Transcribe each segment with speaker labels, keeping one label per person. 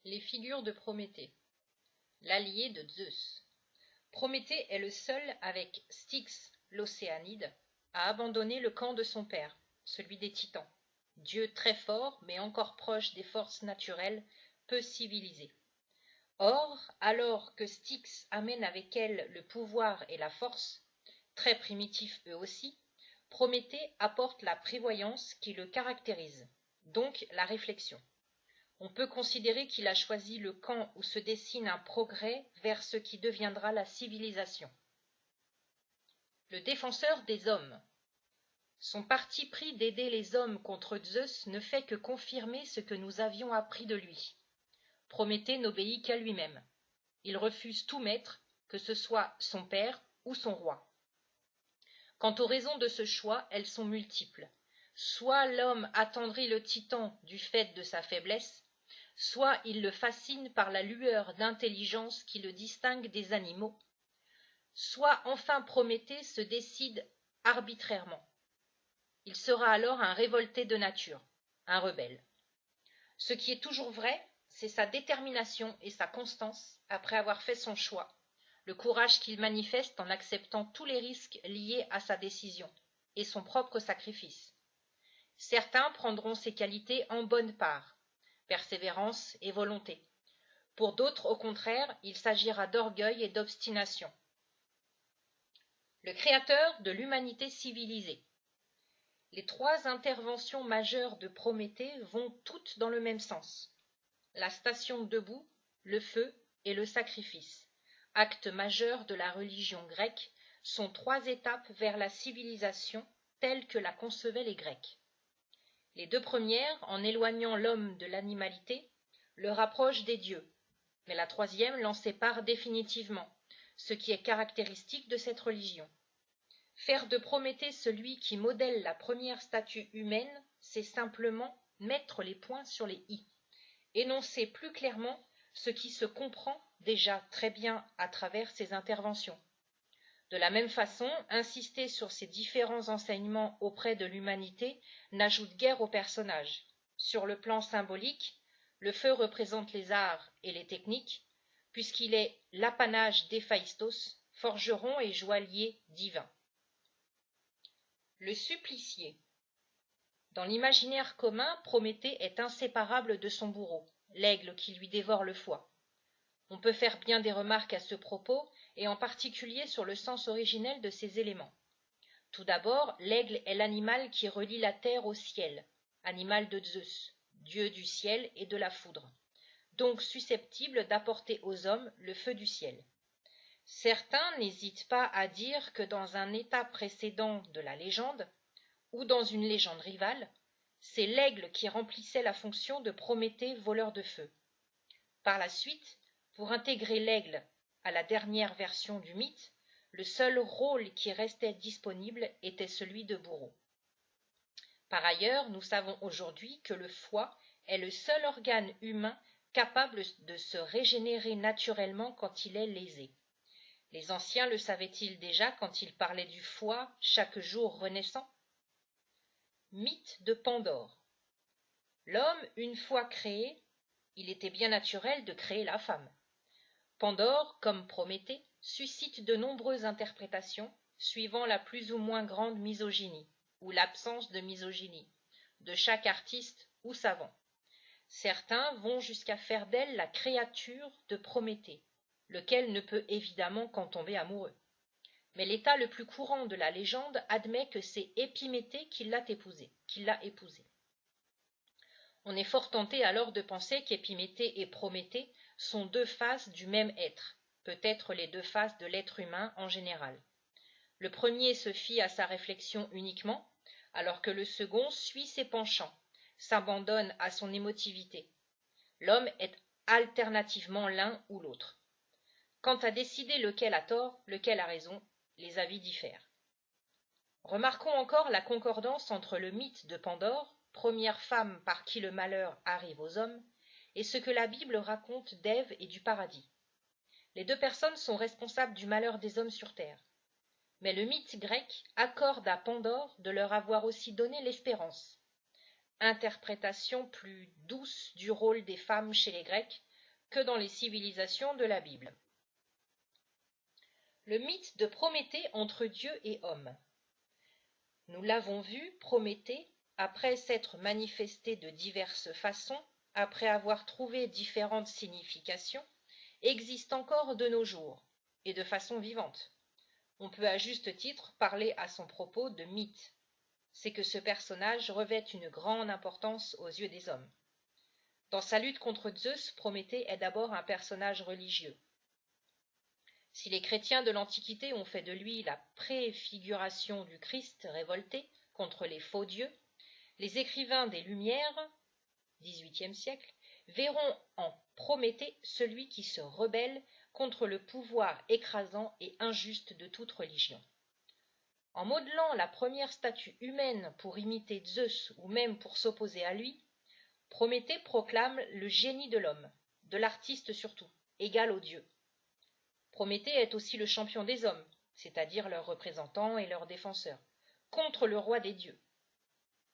Speaker 1: Les figures de Prométhée. L'allié de Zeus. Prométhée est le seul, avec Styx l'Océanide, à abandonner le camp de son père, celui des Titans, dieu très fort mais encore proche des forces naturelles, peu civilisées. Or, alors que Styx amène avec elle le pouvoir et la force, très primitifs eux aussi, Prométhée apporte la prévoyance qui le caractérise, donc la réflexion. On peut considérer qu'il a choisi le camp où se dessine un progrès vers ce qui deviendra la civilisation. Le défenseur des hommes. Son parti pris d'aider les hommes contre Zeus ne fait que confirmer ce que nous avions appris de lui. Prométhée n'obéit qu'à lui-même. Il refuse tout maître, que ce soit son père ou son roi. Quant aux raisons de ce choix, elles sont multiples. Soit l'homme attendrit le titan du fait de sa faiblesse, soit il le fascine par la lueur d'intelligence qui le distingue des animaux, soit enfin Prométhée se décide arbitrairement. Il sera alors un révolté de nature, un rebelle. Ce qui est toujours vrai, c'est sa détermination et sa constance après avoir fait son choix, le courage qu'il manifeste en acceptant tous les risques liés à sa décision et son propre sacrifice. Certains prendront ces qualités en bonne part, persévérance et volonté. Pour d'autres, au contraire, il s'agira d'orgueil et d'obstination. Le créateur de l'humanité civilisée. Les trois interventions majeures de Prométhée vont toutes dans le même sens. La station debout, le feu et le sacrifice, actes majeurs de la religion grecque, sont trois étapes vers la civilisation telle que la concevaient les Grecs. Les deux premières, en éloignant l'homme de l'animalité, le rapprochent des dieux, mais la troisième l'en sépare définitivement, ce qui est caractéristique de cette religion. Faire de Prométhée celui qui modèle la première statue humaine, c'est simplement mettre les points sur les i, énoncer plus clairement ce qui se comprend déjà très bien à travers ses interventions. De la même façon, insister sur ces différents enseignements auprès de l'humanité n'ajoute guère au personnage. Sur le plan symbolique, le feu représente les arts et les techniques, puisqu'il est l'apanage d'Héphaïstos, forgeron et joaillier divin. Le supplicié. Dans l'imaginaire commun, Prométhée est inséparable de son bourreau, l'aigle qui lui dévore le foie. On peut faire bien des remarques à ce propos, et en particulier sur le sens originel de ces éléments. Tout d'abord, l'aigle est l'animal qui relie la terre au ciel, animal de Zeus, dieu du ciel et de la foudre, donc susceptible d'apporter aux hommes le feu du ciel. Certains n'hésitent pas à dire que dans un état précédent de la légende, ou dans une légende rivale, c'est l'aigle qui remplissait la fonction de Prométhée voleur de feu. Par la suite, pour intégrer l'aigle à la dernière version du mythe, le seul rôle qui restait disponible était celui de bourreau. Par ailleurs, nous savons aujourd'hui que le foie est le seul organe humain capable de se régénérer naturellement quand il est lésé. Les anciens le savaient-ils déjà quand ils parlaient du foie chaque jour renaissant? Mythe de Pandore. L'homme, une fois créé, il était bien naturel de créer la femme. Pandore, comme Prométhée, suscite de nombreuses interprétations, suivant la plus ou moins grande misogynie, ou l'absence de misogynie, de chaque artiste ou savant. Certains vont jusqu'à faire d'elle la créature de Prométhée, lequel ne peut évidemment qu'en tomber amoureux. Mais l'état le plus courant de la légende admet que c'est Épiméthée qui l'a épousée. On est fort tenté alors de penser qu'Épiméthée et Prométhée sont deux faces du même être, peut-être les deux faces de l'être humain en général. Le premier se fie à sa réflexion uniquement, alors que le second suit ses penchants, s'abandonne à son émotivité. L'homme est alternativement l'un ou l'autre. Quant à décider lequel a tort, lequel a raison, les avis diffèrent. Remarquons encore la concordance entre le mythe de Pandore, première femme par qui le malheur arrive aux hommes, et ce que la Bible raconte d'Ève et du paradis. Les deux personnes sont responsables du malheur des hommes sur terre. Mais le mythe grec accorde à Pandore de leur avoir aussi donné l'espérance. Interprétation plus douce du rôle des femmes chez les Grecs, que dans les civilisations de la Bible. Le mythe de Prométhée entre Dieu et homme. Nous l'avons vu, Prométhée, après s'être manifesté de diverses façons, après avoir trouvé différentes significations, existe encore de nos jours, et de façon vivante. On peut à juste titre parler à son propos de mythe. C'est que ce personnage revêt une grande importance aux yeux des hommes. Dans sa lutte contre Zeus, Prométhée est d'abord un personnage religieux. Si les chrétiens de l'Antiquité ont fait de lui la préfiguration du Christ révolté contre les faux dieux, les écrivains des Lumières, XVIIIe siècle, verront en Prométhée celui qui se rebelle contre le pouvoir écrasant et injuste de toute religion. En modelant la première statue humaine pour imiter Zeus ou même pour s'opposer à lui, Prométhée proclame le génie de l'homme, de l'artiste surtout, égal aux dieux. Prométhée est aussi le champion des hommes, c'est-à-dire leurs représentants et leurs défenseurs, contre le roi des dieux.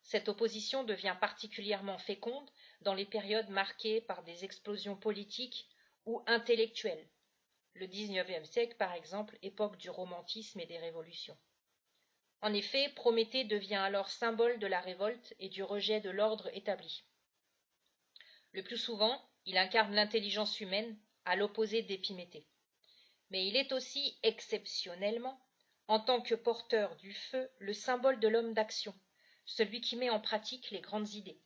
Speaker 1: Cette opposition devient particulièrement féconde dans les périodes marquées par des explosions politiques ou intellectuelles. Le XIXe siècle, par exemple, époque du romantisme et des révolutions. En effet, Prométhée devient alors symbole de la révolte et du rejet de l'ordre établi. Le plus souvent, il incarne l'intelligence humaine, à l'opposé d'Épiméthée. Mais il est aussi, exceptionnellement, en tant que porteur du feu, le symbole de l'homme d'action, celui qui met en pratique les grandes idées.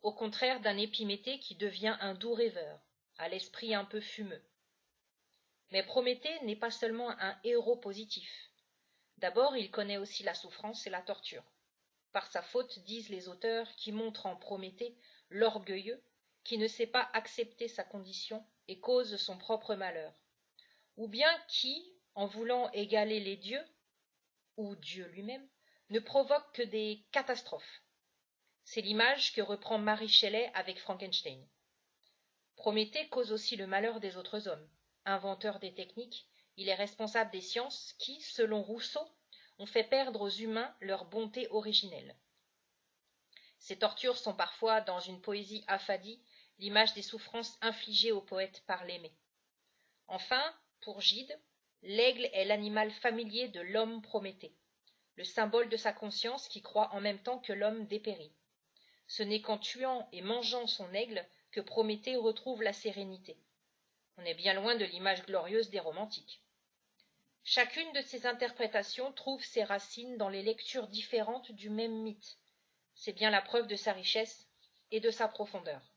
Speaker 1: Au contraire d'un Épiméthée qui devient un doux rêveur, à l'esprit un peu fumeux. Mais Prométhée n'est pas seulement un héros positif. D'abord, il connaît aussi la souffrance et la torture. Par sa faute, disent les auteurs, qui montrent en Prométhée l'orgueilleux, qui ne sait pas accepter sa condition et cause son propre malheur, ou bien qui, en voulant égaler les dieux, ou Dieu lui-même, ne provoque que des catastrophes. C'est l'image que reprend Mary Shelley avec Frankenstein. Prométhée cause aussi le malheur des autres hommes. Inventeur des techniques, il est responsable des sciences qui, selon Rousseau, ont fait perdre aux humains leur bonté originelle. Ces tortures sont parfois, dans une poésie affadie, l'image des souffrances infligées au poète par l'aimé. Enfin, pour Gide, l'aigle est l'animal familier de l'homme Prométhée, le symbole de sa conscience qui croit en même temps que l'homme dépérit. Ce n'est qu'en tuant et mangeant son aigle que Prométhée retrouve la sérénité. On est bien loin de l'image glorieuse des romantiques. Chacune de ces interprétations trouve ses racines dans les lectures différentes du même mythe. C'est bien la preuve de sa richesse et de sa profondeur.